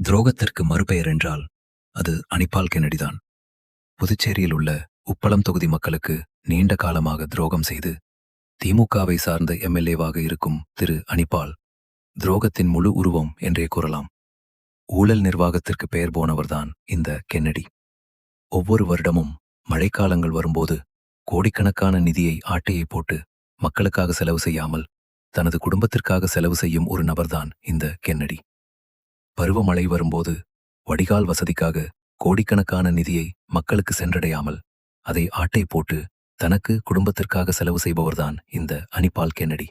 துரோகத்திற்கு மறுபெயர் என்றால் அது அனிபால் கென்னடிதான். புதுச்சேரியில் உள்ள உப்பளம் தொகுதி மக்களுக்கு நீண்ட காலமாக துரோகம் செய்து திமுகவை சார்ந்த எம்எல்ஏவாக இருக்கும் திரு அனிபால் துரோகத்தின் முழு உருவம் என்றே கூறலாம். ஊழல் நிர்வாகத்திற்கு பெயர் போனவர்தான் இந்த கென்னடி. ஒவ்வொரு வருடமும் மழைக்காலங்கள் வரும்போது கோடிக்கணக்கான நிதியை ஆட்டையை போட்டு மக்களுக்காக செலவு செய்யாமல் தனது குடும்பத்திற்காக செலவு செய்யும் ஒரு நபர்தான் இந்த கென்னடி. பருவமழை வரும்போது வடிகால் வசதிக்காக கோடிக்கணக்கான நிதியை மக்களுக்கு சென்றடையாமல் அதை ஆட்டை போட்டு தனக்கு குடும்பத்திற்காக செலவு செய்பவர்தான் இந்த அனிபால் கென்னடி.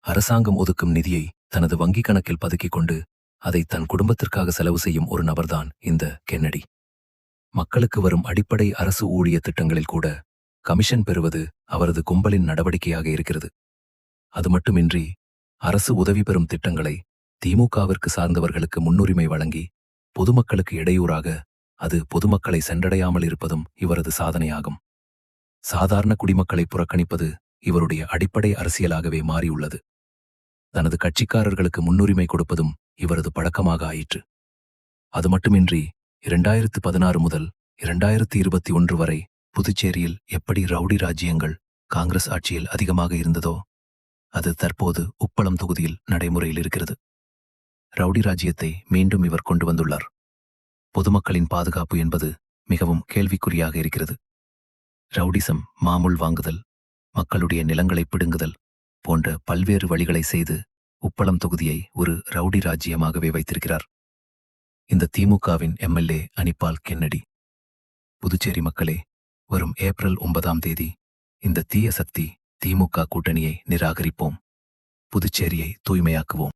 அரசாங்கம் ஒதுக்கும் நிதியை தனது வங்கிக் கணக்கில் பதுக்கிக் கொண்டு அதை தன் குடும்பத்திற்காக செலவு செய்யும் ஒரு நபர்தான் இந்த கென்னடி. மக்களுக்கு வரும் அடிப்படை அரசு ஊழிய திட்டங்களில் கூட கமிஷன் பெறுவது அவரது கும்பலின் நடவடிக்கையாக இருக்கிறது. அது மட்டுமின்றி அரசு உதவி பெறும் திட்டங்களை திமுகவிற்கு சார்ந்தவர்களுக்கு முன்னுரிமை வழங்கி பொதுமக்களுக்கு இடையூறாக அது பொதுமக்களை சென்றடையாமல் இருப்பதும் இவரது சாதனையாகும். சாதாரண குடிமக்களை புறக்கணிப்பது இவருடைய அடிப்படை அரசியலாகவே மாறியுள்ளது. தனது கட்சிக்காரர்களுக்கு முன்னுரிமை கொடுப்பதும் இவரது பழக்கமாக ஆயிற்று. அது மட்டுமின்றி 2016 முதல் 2021 வரை புதுச்சேரியில் எப்படி ரவுடி ராஜ்யங்கள் காங்கிரஸ் ஆட்சியில் அதிகமாக இருந்ததோ அது தற்போது உப்பளம் தொகுதியில் நடைமுறையில் இருக்கிறது. ரவுடி ராஜ்யத்தை மீண்டும் இவர் கொண்டு வந்துள்ளார். பொதுமக்களின் பாதுகாப்பு என்பது மிகவும் கேள்விக்குறியாக இருக்கிறது. ரவுடிசம், மாமூல் வாங்குதல், மக்களுடைய நிலங்களை பிடுங்குதல் போன்ற பல்வேறு வழிகளை செய்து உப்பளம் தொகுதியை ஒரு ரவுடி ராஜ்யமாகவே வைத்திருக்கிறார் இந்த திமுகவின் எம்எல்ஏ அனிபால் கென்னடி. புதுச்சேரி மக்களே, வரும் ஏப்ரல் 9ஆம் தேதி இந்த தீய சக்தி திமுக கூட்டணியை நிராகரிப்போம். புதுச்சேரியை தூய்மையாக்குவோம்.